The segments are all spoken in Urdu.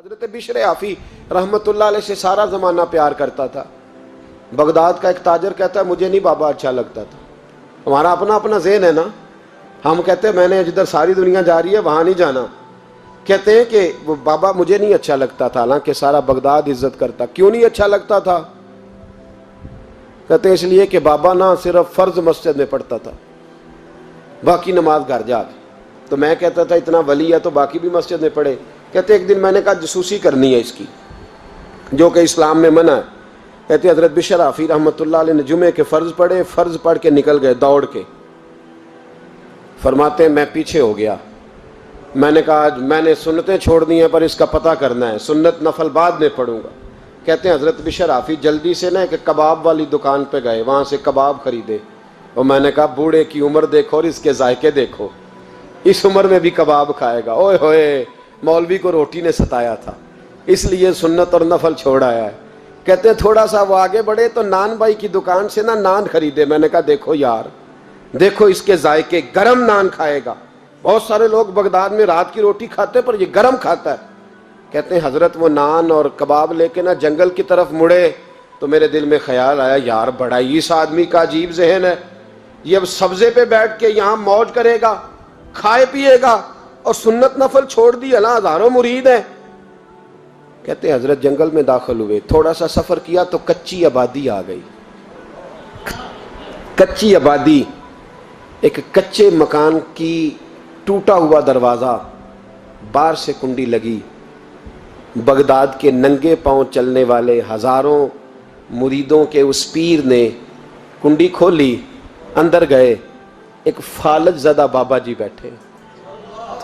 حضرت بشر عافی رحمت اللہ علیہ سے سارا زمانہ پیار کرتا تھا۔ بغداد کا ایک تاجر کہتا ہے مجھے نہیں بابا اچھا لگتا تھا۔ ہمارا اپنا اپنا ذہن ہے نا، ہم کہتے ہیں میں نے جدھر ساری دنیا جا رہی ہے وہاں نہیں جانا، کہتے ہیں کہ وہ بابا مجھے نہیں اچھا لگتا تھا، حالانکہ سارا بغداد عزت کرتا۔ کیوں نہیں اچھا لگتا تھا؟ کہتے ہیں اس لیے کہ بابا نہ صرف فرض مسجد میں پڑھتا تھا، باقی نماز گھر جا کے۔ تو میں کہتا تھا اتنا ولی ہے تو باقی بھی مسجد میں پڑھے۔ کہتے ایک دن میں نے کہا جسوسی کرنی ہے اس کی، جو کہ اسلام میں منع ہے۔ کہتے حضرت بشر عافی رحمۃ اللہ علیہ نے جمعے کے فرض پڑھے، فرض پڑھ کے نکل گئے دوڑ کے۔ فرماتے ہیں میں پیچھے ہو گیا، میں نے کہا آج میں نے سنتیں چھوڑ دی ہیں پر اس کا پتہ کرنا ہے، سنت نفل بعد میں پڑھوں گا۔ کہتے ہیں حضرت بشر عافی جلدی سے نا ایک کباب والی دکان پہ گئے، وہاں سے کباب خریدے، اور میں نے کہا بوڑھے کی عمر دیکھو اور اس کے ذائقے دیکھو، اس عمر میں بھی کباب کھائے گا۔ اوئے ہوئے، مولوی کو روٹی نے ستایا تھا، اس لیے سنت اور نفل چھوڑ آیا ہے۔ کہتے ہیں تھوڑا سا وہ آگے بڑھے تو نان بھائی کی دکان سے نا نان خریدے۔ میں نے کہا دیکھو یار، دیکھو اس کے ذائقے، گرم نان کھائے گا۔ بہت سارے لوگ بغداد میں رات کی روٹی کھاتے پر یہ گرم کھاتا ہے۔ کہتے ہیں حضرت وہ نان اور کباب لے کے نا جنگل کی طرف مڑے تو میرے دل میں خیال آیا یار بڑا ہی اس آدمی کا عجیب ذہن ہے، یہ اب سبزے پہ بیٹھ کے یہاں موج کرے گا، کھائے پیے گا، اور سنت نفل چھوڑ دی، اللہ ہزاروں مرید ہیں۔ کہتے ہیں حضرت جنگل میں داخل ہوئے، تھوڑا سا سفر کیا تو کچی آبادی آ گئی۔ کچی آبادی، ایک کچے مکان کی ٹوٹا ہوا دروازہ، باہر سے کنڈی لگی۔ بغداد کے ننگے پاؤں چلنے والے ہزاروں مریدوں کے اس پیر نے کنڈی کھولی، اندر گئے، ایک فالج زدہ بابا جی بیٹھے۔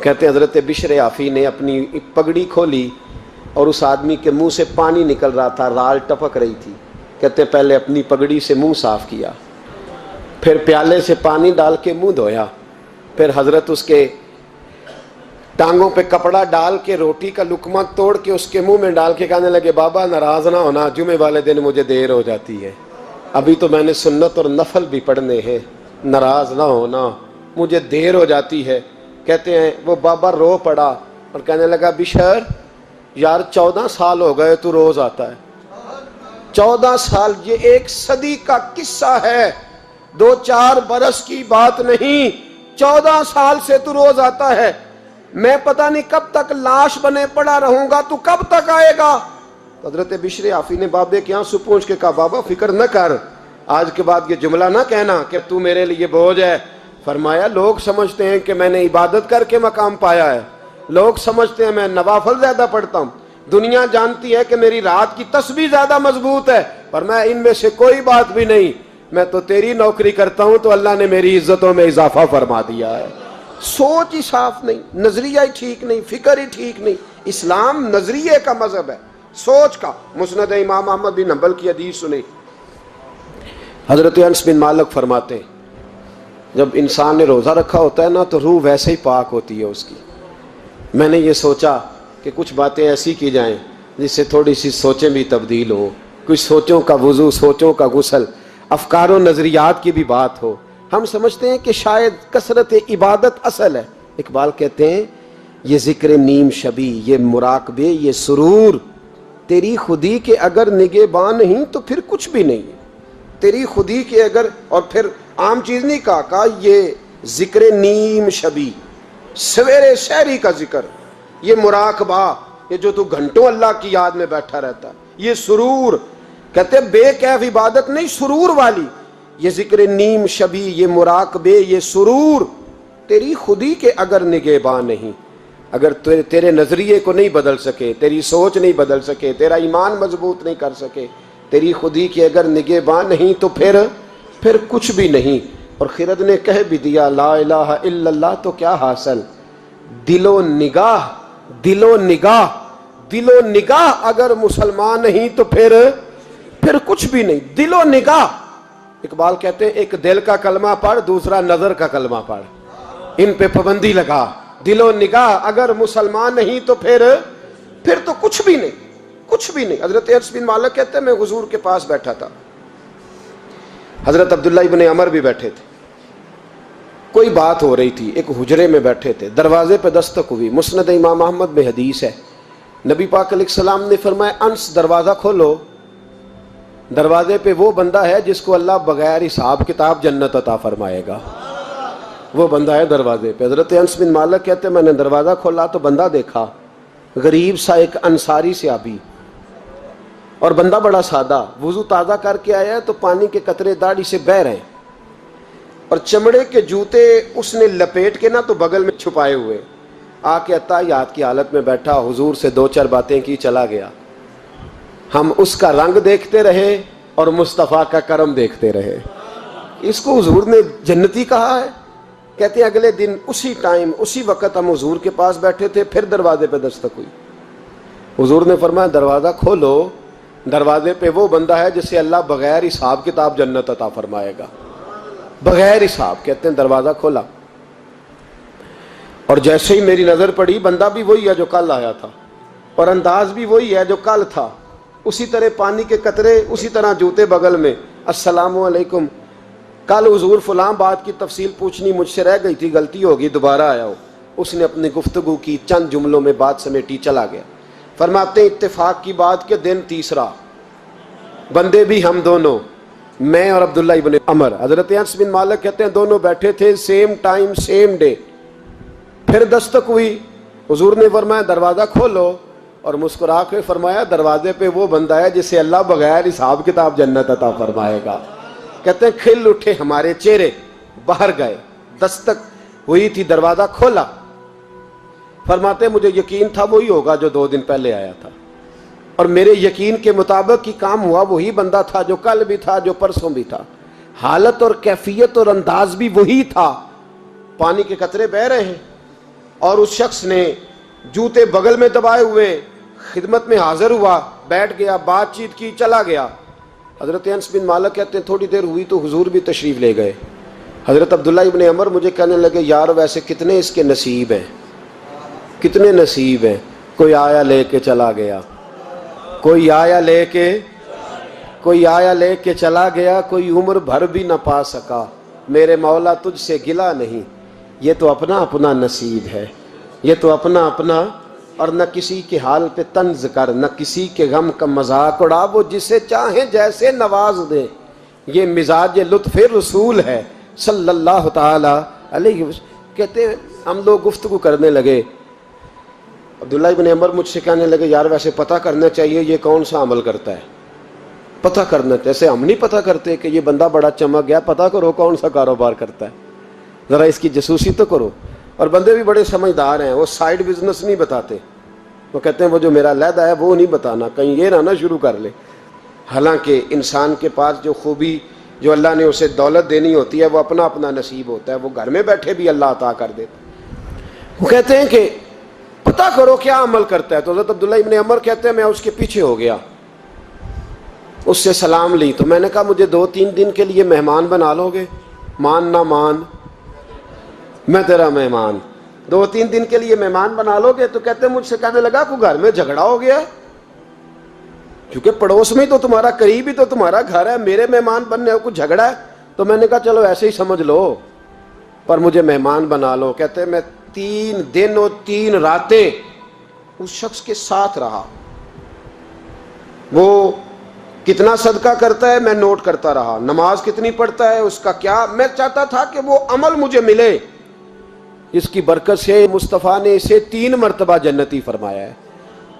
کہتے ہیں حضرت بشر عافی نے اپنی پگڑی کھولی اور اس آدمی کے منہ سے پانی نکل رہا تھا، رال ٹپک رہی تھی۔ کہتے ہیں پہلے اپنی پگڑی سے منہ صاف کیا، پھر پیالے سے پانی ڈال کے منہ دھویا، پھر حضرت اس کے ٹانگوں پہ کپڑا ڈال کے روٹی کا لقمہ توڑ کے اس کے منہ میں ڈال کے کہنے لگے بابا ناراض نہ ہونا، جمعے والے دن مجھے دیر ہو جاتی ہے، ابھی تو میں نے سنت اور نفل بھی پڑھنے ہیں، ناراض نہ ہونا، مجھے دیر ہو جاتی ہے۔ کہتے ہیں وہ بابا رو پڑا اور کہنے لگا بشر یار 14 سال ہو گئے تو روز آتا ہے، 14 سال، یہ 1 صدی کا قصہ ہے، 2-4 برس کی بات نہیں، 14 سال سے تو روز آتا ہے، میں پتہ نہیں کب تک لاش بنے پڑا رہوں گا، تو کب تک آئے گا؟ حضرت بشر عافی نے بابے کے آنسو پوچھ کے کہا بابا فکر نہ کر، آج کے بعد یہ جملہ نہ کہنا کہ تو میرے لیے بوجھ ہے۔ فرمایا لوگ سمجھتے ہیں کہ میں نے عبادت کر کے مقام پایا ہے، لوگ سمجھتے ہیں میں نوافل زیادہ پڑھتا ہوں، دنیا جانتی ہے کہ میری رات کی تسبیح زیادہ مضبوط ہے، پر میں ان میں سے کوئی بات بھی نہیں، میں تو تیری نوکری کرتا ہوں تو اللہ نے میری عزتوں میں اضافہ فرما دیا ہے۔ سوچ ہی صاف نہیں، نظریہ ہی ٹھیک نہیں، فکر ہی ٹھیک نہیں۔ اسلام نظریے کا مذہب ہے، سوچ کا۔ مسند امام احمد بن حنبل کی حدیث سنی، حضرت انس بن مالک فرماتے ہیں جب انسان نے روزہ رکھا ہوتا ہے نا تو روح ویسے ہی پاک ہوتی ہے اس کی۔ میں نے یہ سوچا کہ کچھ باتیں ایسی کی جائیں جس سے تھوڑی سی سوچیں بھی تبدیل ہوں، کچھ سوچوں کا وضو، سوچوں کا غسل، افکار و نظریات کی بھی بات ہو۔ ہم سمجھتے ہیں کہ شاید کثرت عبادت اصل ہے۔ اقبال کہتے ہیں یہ ذکر نیم شبی، یہ مراقبے، یہ سرور، تیری خودی کے اگر نگہباں نہیں تو پھر کچھ بھی نہیں ہے، تیری خودی کے اگر، اور پھر عام چیز نہیں کہا یہ ذکر نیم شبی، سویرے سحری کا ذکر، یہ مراقبہ، یہ جو تو گھنٹوں اللہ کی یاد میں بیٹھا رہتا ہے، یہ سرور، کہتے بے کیف عبادت نہیں، سرور والی، یہ ذکر نیم شبی، یہ مراقبے، یہ سرور، تیری خودی کے اگر نگہباں نہیں، اگر تیرے نظریے کو نہیں بدل سکے، تیری سوچ نہیں بدل سکے، تیرا ایمان مضبوط نہیں کر سکے، تیری خودی کے اگر نگہباں نہیں تو پھر کچھ بھی نہیں۔ اور خرد نے کہہ بھی دیا لا الہ الا اللہ تو کیا حاصل، دل و نگاہ، دل و نگاہ، دل و نگاہ اگر مسلمان نہیں تو پھر کچھ بھی نہیں، دل و نگاہ۔ اقبال کہتے ہیں ایک دل کا کلمہ پڑھ، دوسرا نظر کا کلمہ پڑھ، ان پہ پابندی لگا۔ دل و نگاہ اگر مسلمان نہیں تو پھر تو کچھ بھی نہیں، کچھ بھی نہیں۔ حضرت انس بن مالک کہتے ہیں میں حضور کے پاس بیٹھا تھا، حضرت عبداللہ ابن عمر بھی بیٹھے تھے، کوئی بات ہو رہی تھی، ایک حجرے میں بیٹھے تھے، دروازے پہ دستک ہوئی۔ مسند امام احمد میں حدیث ہے نبی پاک علیہ السلام نے فرمایا انس دروازہ کھولو، دروازے پہ وہ بندہ ہے جس کو اللہ بغیر حساب کتاب جنت عطا فرمائے گا، وہ بندہ ہے دروازے پہ۔ حضرت انس بن مالک کہتے ہیں میں نے دروازہ کھولا تو بندہ دیکھا، غریب سا ایک انصاری صحابی، اور بندہ بڑا سادہ، وضو تازہ کر کے آیا ہے تو پانی کے قطرے داڑھی سے بہہ رہے ہیں، اور چمڑے کے جوتے اس نے لپیٹ کے نا تو بغل میں چھپائے ہوئے، آ کے اتحیات کی حالت میں بیٹھا، حضور سے دو چار باتیں کی، چلا گیا۔ ہم اس کا رنگ دیکھتے رہے اور مصطفیٰ کا کرم دیکھتے رہے۔ اس کو حضور نے جنتی کہا ہے۔ کہتے ہیں اگلے دن اسی ٹائم اسی وقت ہم حضور کے پاس بیٹھے تھے، پھر دروازے پہ دستک ہوئی، حضور نے فرمایا دروازہ کھولو، دروازے پہ وہ بندہ ہے جسے اللہ بغیر حساب کتاب جنت عطا فرمائے گا، بغیر حساب۔ کہتے ہیں دروازہ کھولا، اور جیسے ہی میری نظر پڑی، بندہ بھی وہی ہے جو کل آیا تھا، اور انداز بھی وہی ہے جو کل تھا، اسی طرح پانی کے قطرے، اسی طرح جوتے بغل میں، السلام علیکم، کل حضور فلاں بات کی تفصیل پوچھنی مجھ سے رہ گئی تھی، غلطی ہوگی، دوبارہ آیا ہو۔ اس نے اپنی گفتگو کی، چند جملوں میں بات سمیٹی، چلا گیا۔ فرماتے ہیں اتفاق کی بات کہ دن تیسرا، بندے بھی ہم دونوں، میں اور عبداللہ ابن عمر، حضرت انس بن مالک کہتے ہیں دونوں بیٹھے تھے، سیم ٹائم سیم ڈے۔ پھر دستک ہوئی، حضور نے فرمایا دروازہ کھولو، اور مسکرا کے فرمایا دروازے پہ وہ بندہ ہے جسے اللہ بغیر حساب کتاب جنت عطا فرمائے گا۔ کہتے ہیں کھل اٹھے ہمارے چہرے، باہر گئے، دستک ہوئی تھی، دروازہ کھولا۔ فرماتے ہیں مجھے یقین تھا وہی ہوگا جو 2 دن پہلے آیا تھا، اور میرے یقین کے مطابق ہی کام ہوا، وہی بندہ تھا جو کل بھی تھا، جو پرسوں بھی تھا، حالت اور کیفیت اور انداز بھی وہی تھا۔ پانی کے قطرے بہہ رہے ہیں، اور اس شخص نے جوتے بغل میں دبائے ہوئے خدمت میں حاضر ہوا، بیٹھ گیا، بات چیت کی، چلا گیا۔ حضرت انس بن مالک کہتے ہیں تھوڑی دیر ہوئی تو حضور بھی تشریف لے گئے۔ حضرت عبداللہ ابن عمر مجھے کہنے لگے یار ویسے کتنے اس کے نصیب ہیں، کتنے نصیب ہیں، کوئی آیا لے کے چلا گیا، کوئی آیا لے کے چلا گیا، کوئی عمر بھر بھی نہ پا سکا، میرے مولا تجھ سے گلا نہیں۔ یہ تو اپنا اپنا نصیب ہے، یہ تو اپنا اپنا، اور نہ کسی کے حال پہ طنز کر، نہ کسی کے غم کا مذاق اڑا، وہ جسے چاہیں جیسے نواز دے، یہ مزاج لطف رسول ہے صلی اللہ تعالی علیہ وسلم۔ کہتے ہیں ہم لوگ گفتگو کرنے لگے، عبداللہ ابن عمر مجھ سے کہنے لگے یار ویسے پتہ کرنا چاہیے یہ کون سا عمل کرتا ہے، پتہ کرنا، جیسے ہم نہیں پتہ کرتے کہ یہ بندہ بڑا چمک گیا، پتہ کرو کون سا کاروبار کرتا ہے، ذرا اس کی جاسوسی تو کرو۔ اور بندے بھی بڑے سمجھدار ہیں، وہ سائیڈ بزنس نہیں بتاتے، وہ کہتے ہیں وہ جو میرا علیحدہ ہے وہ نہیں بتانا، کہیں یہ نہ شروع کر لے۔ حالانکہ انسان کے پاس جو خوبی، جو اللہ نے اسے دولت دینی ہوتی ہے، وہ اپنا اپنا نصیب ہوتا ہے، وہ گھر میں بیٹھے بھی اللہ عطا کر دیتا۔ وہ کہتے ہیں کہ پتہ کرو کیا عمل کرتا ہے، تو حضرت عبداللہ ابن عمر کہتے ہیں میں اس کے پیچھے ہو گیا، اس سے سلام لی، تو میں نے کہا مجھے 2-3 دن کے لیے مہمان بنا لو گے، مان نہ مان میں تیرا مہمان، 2-3 دن کے لیے مہمان بنا لو گے؟ تو کہتے ہیں مجھ سے کہنے لگا کوئی گھر میں جھگڑا ہو گیا ہے، کیونکہ پڑوس میں تو تمہارا، قریب ہی تو تمہارا گھر ہے، میرے مہمان بننے ہو، کچھ جھگڑا ہے؟ تو میں نے کہا چلو ایسے ہی سمجھ لو، پر مجھے مہمان بنا لو۔ کہتے ہیں میں 3 دن اور 3 راتیں اس شخص کے ساتھ رہا، وہ کتنا صدقہ کرتا ہے میں نوٹ کرتا رہا، نماز کتنی پڑھتا ہے، اس کا کیا، میں چاہتا تھا کہ وہ عمل مجھے ملے، اس کی برکت سے مصطفیٰ نے اسے 3 مرتبہ جنتی فرمایا ہے،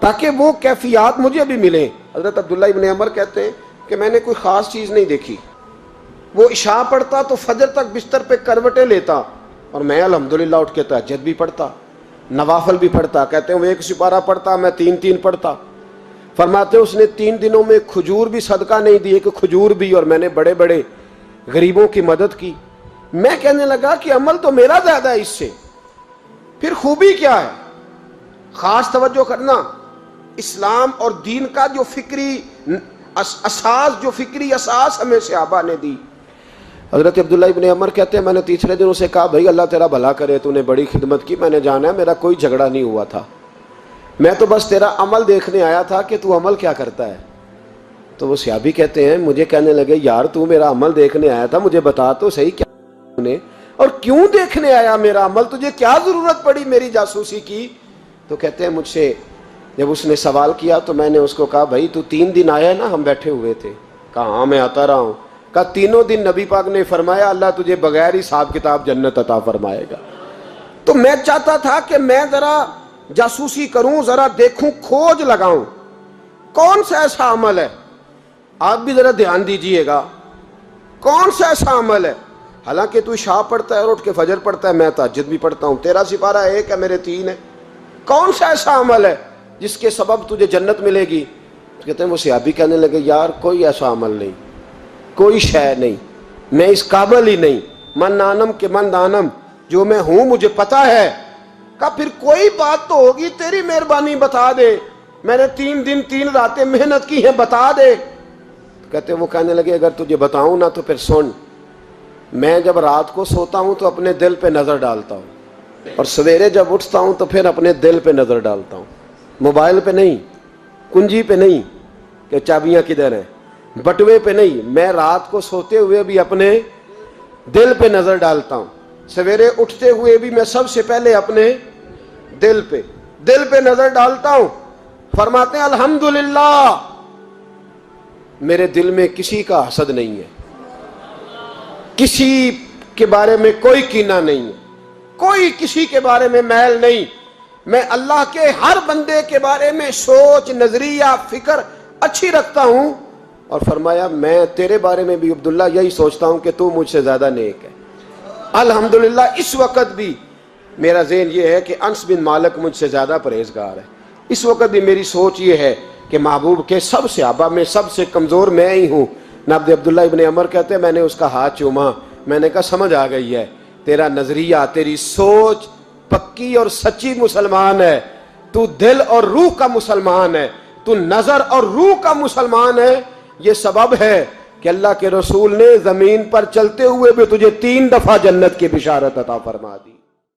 تاکہ وہ کیفیات مجھے بھی ملیں۔ حضرت عبداللہ ابن عمر کہتے ہیں کہ میں نے کوئی خاص چیز نہیں دیکھی، وہ عشاء پڑھتا تو فجر تک بستر پہ کروٹیں لیتا، اور میں الحمدللہ اٹھ کے تہجد بھی پڑھتا، نوافل بھی پڑھتا۔ کہتے ہیں وہ 1 سپارہ پڑھتا، میں 3 پڑھتا۔ فرماتے اس نے 3 دنوں میں کھجور بھی صدقہ نہیں دی، کہ کھجور بھی، اور میں نے بڑے بڑے غریبوں کی مدد کی۔ میں کہنے لگا کہ عمل تو میرا زیادہ ہے اس سے، پھر خوبی کیا ہے؟ خاص توجہ کرنا، اسلام اور دین کا جو فکری اساس ہمیں صحابہ نے دی۔ حضرت عبداللہ ابن عمر کہتے ہیں میں نے تیسرے دن اسے کہا بھائی اللہ تیرا بھلا کرے، تو نے بڑی خدمت کی، میں نے جانا ہے میرا کوئی جھگڑا نہیں ہوا تھا، میں تو بس تیرا عمل دیکھنے آیا تھا کہ تو عمل کیا کرتا ہے۔ تو وہ صحابی کہتے ہیں مجھے کہنے لگے یار تو میرا عمل دیکھنے آیا تھا، مجھے بتا تو صحیح کیا نے، اور کیوں دیکھنے آیا میرا عمل، تجھے کیا ضرورت پڑی میری جاسوسی کی؟ تو کہتے ہیں مجھ سے جب اس نے سوال کیا تو میں نے اس کو کہا بھائی تو 3 دن آیا ہے نا ہم بیٹھے ہوئے تھے؟ کہا ہاں میں آتا رہا ہوں۔ کہا 3 دن نبی پاک نے فرمایا اللہ تجھے بغیر حساب کتاب جنت عطا فرمائے گا۔ تو میں چاہتا تھا کہ میں ذرا جاسوسی کروں، ذرا دیکھوں، کھوج لگاؤں کون سا ایسا عمل ہے، آپ بھی ذرا دھیان دیجئے گا، کون سا ایسا عمل ہے، حالانکہ تو عشاء پڑھتا ہے اور اٹھ کے فجر پڑھتا ہے، میں تہجد بھی پڑھتا ہوں، تیرا سپارہ 1 ہے میرے 3 ہے، کون سا ایسا عمل ہے جس کے سبب تجھے جنت ملے گی؟ کہتے ہیں وہ صحابی کہنے لگے یار کوئی ایسا عمل نہیں، کوئی شے نہیں، میں اس قابل ہی نہیں، من آنم کے من دانم، جو میں ہوں مجھے پتا ہے۔ کہا پھر کوئی بات تو ہوگی، تیری مہربانی بتا دے، میں نے 3 دن 3 راتیں محنت کی ہیں، بتا دے۔ کہتے ہیں وہ کہنے لگے اگر تجھے بتاؤں نا تو پھر سن، میں جب رات کو سوتا ہوں تو اپنے دل پہ نظر ڈالتا ہوں، اور سویرے جب اٹھتا ہوں تو پھر اپنے دل پہ نظر ڈالتا ہوں، موبائل پہ نہیں، کنجی پہ نہیں کہ چابیاں کدھر ہیں، بٹوے پہ نہیں، میں رات کو سوتے ہوئے بھی اپنے دل پہ نظر ڈالتا ہوں، سویرے اٹھتے ہوئے بھی میں سب سے پہلے اپنے دل پہ نظر ڈالتا ہوں۔ فرماتے ہیں الحمدللہ میرے دل میں کسی کا حسد نہیں ہے، کسی کے بارے میں کوئی کینہ نہیں ہے، کوئی کسی کے بارے میں میل نہیں، میں اللہ کے ہر بندے کے بارے میں سوچ، نظریہ، فکر اچھی رکھتا ہوں، اور فرمایا میں تیرے بارے میں بھی عبداللہ یہی سوچتا ہوں کہ تو مجھ سے زیادہ نیک ہے۔ الحمدللہ اس وقت بھی میرا ذہن یہ ہے کہ انس بن مالک مجھ سے زیادہ پرہیزگار ہے، اس وقت بھی میری سوچ یہ ہے کہ محبوب کے سب صحابہ میں سب سے کمزور میں ہی ہوں۔ نبی عبداللہ ابن عمر کہتے ہیں میں نے اس کا ہاتھ چوما، میں نے کہا سمجھ آ گئی ہے، تیرا نظریہ، تیری سوچ پکی اور سچی مسلمان ہے، تو دل اور روح کا مسلمان ہے، تو نظر اور روح کا مسلمان ہے، یہ سبب ہے کہ اللہ کے رسول نے زمین پر چلتے ہوئے بھی تجھے 3 دفعہ جنت کی بشارت عطا فرما دی۔